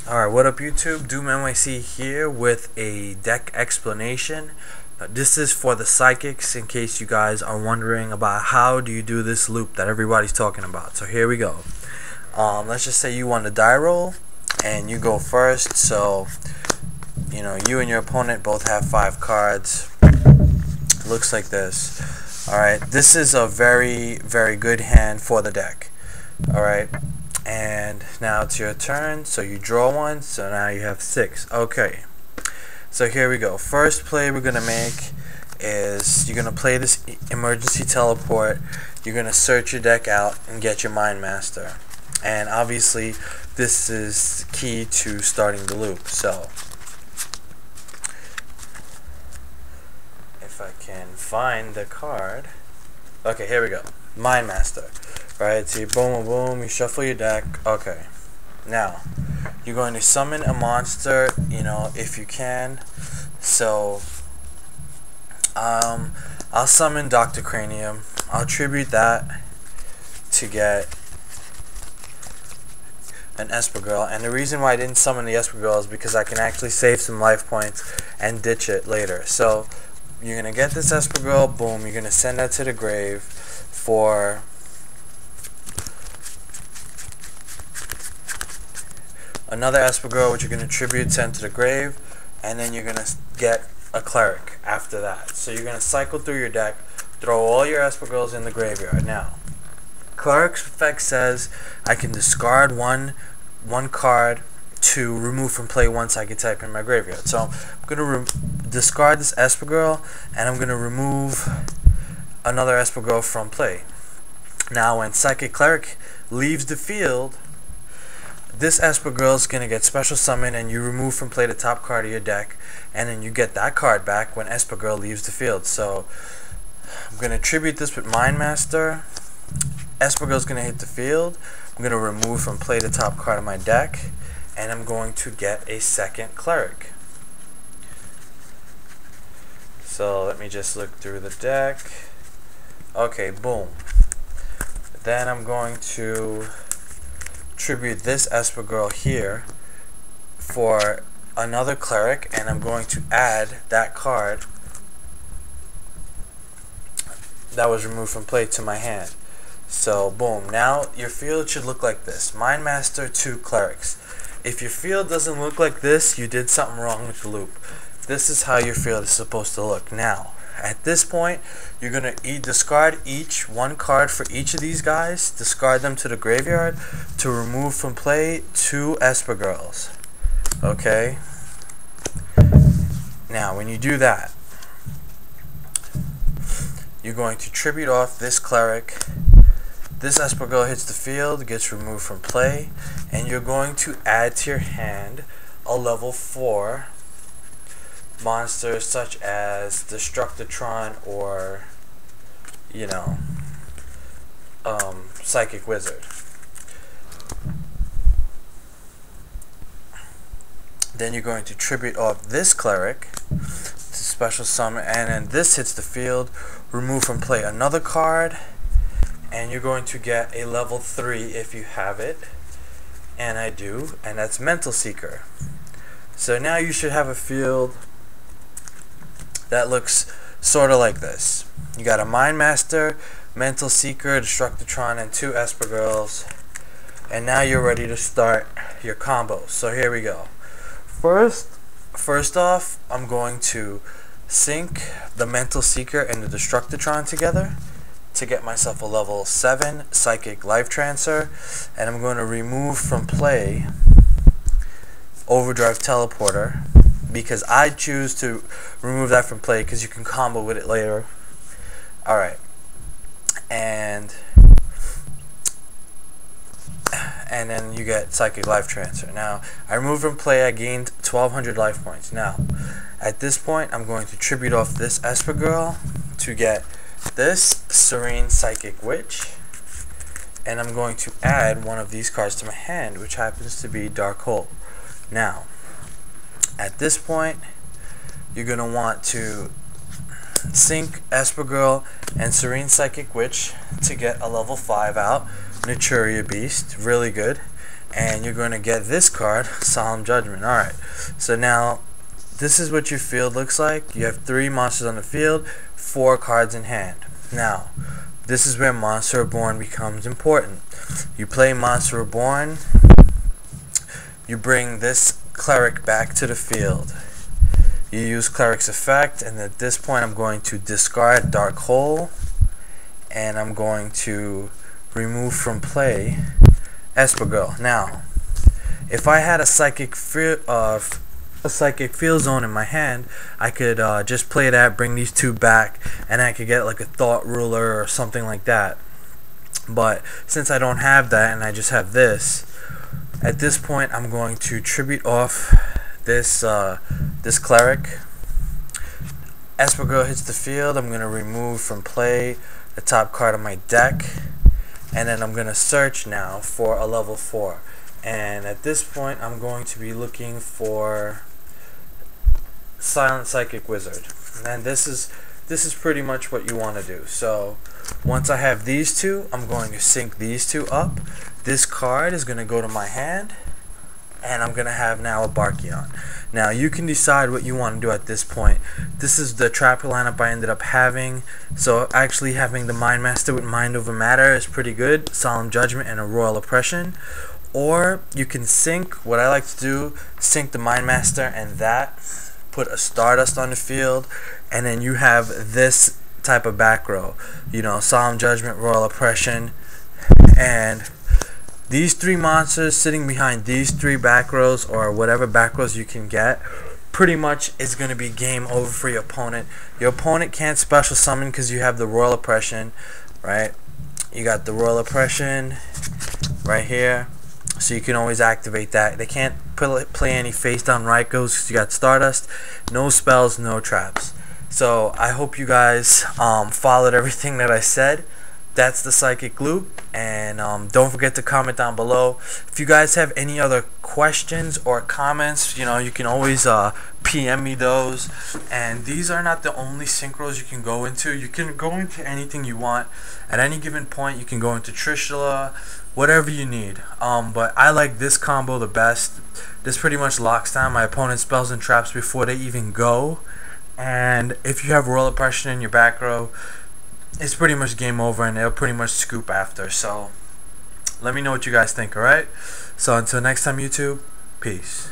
Alright, what up YouTube? Doomnyc here with a deck explanation. This is for the psychics in case you guys are wondering about how do you do this loop that everybody's talking about. So here we go. Let's just say you want a die roll and you go first. So, you and your opponent both have 5 cards. It looks like this. Alright, this is a very, very good hand for the deck. Alright. And now it's your turn, so you draw one, so now you have 6. Okay, so here we go. First play we're going to make is you're going to play this emergency teleport. You're going to search your deck out and get your Mind Master. And obviously this is key to starting the loop. So if I can find the card. Okay, here we go. Mind Master. Right, so you boom, boom, you shuffle your deck. Okay, now you're going to summon a monster, if you can. So I'll summon Dr. Cranium. I'll tribute that to get an Esper Girl, and the reason why I didn't summon the Esper Girl is because I can actually save some life points and ditch it later. So you're gonna get this Esper Girl, boom, you're gonna send that to the grave for another Esper Girl, which you're going to tribute, send to the grave, and then you're going to get a Cleric after that. So you're going to cycle through your deck, throw all your Esper Girls in the graveyard. Now, Cleric's effect says I can discard one card to remove from play one psychic type in my graveyard. So I'm going to discard this Esper Girl, and I'm going to remove another Esper Girl from play. Now, when Psychic Cleric leaves the field, this Esper Girl is going to get special summon, and you remove from play the top card of your deck, and then you get that card back when Esper Girl leaves the field. So I'm going to tribute this with Mind Master. Esper Girl is going to hit the field. I'm going to remove from play the top card of my deck, and I'm going to get a second Cleric. So let me just look through the deck. Okay, boom. Then I'm going to tribute this Esper Girl here for another Cleric, and I'm going to add that card that was removed from play to my hand. So boom, now your field should look like this. Mind Master, 2 Clerics. If your field doesn't look like this, you did something wrong with the loop. This is how your field is supposed to look. Now at this point, you're going to discard one card for each of these guys, discard them to the graveyard to remove from play 2 Esper Girls. Okay? Now, when you do that, you're going to tribute off this Cleric. This Esper Girl hits the field, gets removed from play, and you're going to add to your hand a level 4 monsters such as Destructotron or Psychic Wizard. Then you're going to tribute off this Cleric to special summon, and then this hits the field, remove from play another card, and you're going to get a level 3 if you have it, and I do, and that's Mental Seeker. So now you should have a field that looks sort of like this. You got a Mind Master, Mental Seeker, Destructotron, and 2 Esper Girls. And now you're ready to start your combo. So here we go. First off, I'm going to sync the Mental Seeker and the Destructotron together to get myself a level 7 Psychic Life Transfer. And I'm going to remove from play Overdrive Teleporter, because I choose to remove that from play because you can combo with it later. Alright. And then you get Psychic Life Transfer. Now, I removed from play, I gained 1200 life points. Now, at this point, I'm going to tribute off this Esper Girl to get this Serene Psychic Witch. And I'm going to add one of these cards to my hand, which happens to be Dark Hole. Now, at this point, you're going to want to sync Esper Girl and Serene Psychic Witch to get a level 5 out. Naturia Beast, really good. and you're going to get this card, Solemn Judgment. Alright, so now this is what your field looks like. You have 3 monsters on the field, 4 cards in hand. Now, this is where Monster Reborn becomes important. You play Monster Reborn, you bring this Cleric back to the field. You use Cleric's effect, and at this point I'm going to discard Dark Hole, and I'm going to remove from play Esper Girl. Now, if I had a Psychic Field Zone in my hand, I could just play that, bring these 2 back, and I could get like a Thought Ruler or something like that. But since I don't have that and I just have this, at this point I'm going to tribute off this this Cleric. Esper Girl hits the field. I'm going to remove from play the top card of my deck, and then I'm going to search now for a level 4. And at this point I'm going to be looking for Silent Psychic Wizard, and this is pretty much what you want to do. So once I have these 2, I'm going to sync these 2 up. This card is going to go to my hand, and I'm going to have now a Barkion. Now you can decide what you want to do at this point. This is the trapper lineup I ended up having, so actually having the Mind Master with Mind Over Matter is pretty good, Solemn Judgment and a Royal Oppression. Or you can sync, what I like to do, sync the Mind Master and that, put a Stardust on the field, and then you have this type of back row. You know, Solemn Judgment, Royal Oppression, and these 3 monsters sitting behind these 3 back rows, or whatever back rows you can get, pretty much is going to be game over for your opponent. Your opponent can't special summon because you have the Royal Oppression, right? You got the Royal Oppression right here, so you can always activate that. They can't play any face down Raikos because you got Stardust. No spells, no traps. So I hope you guys followed everything that I said. That's the Psychic Loop, and don't forget to comment down below. If you guys have any other questions or comments, you know, you can always PM me those. And these are not the only synchros you can go into. You can go into anything you want. At any given point, you can go into Trishula, whatever you need. But I like this combo the best. This pretty much locks down my opponent's spells and traps before they even go. And if you have Royal Oppression in your back row, it's pretty much game over, and they'll pretty much scoop after. So let me know what you guys think, alright? So until next time, YouTube, peace.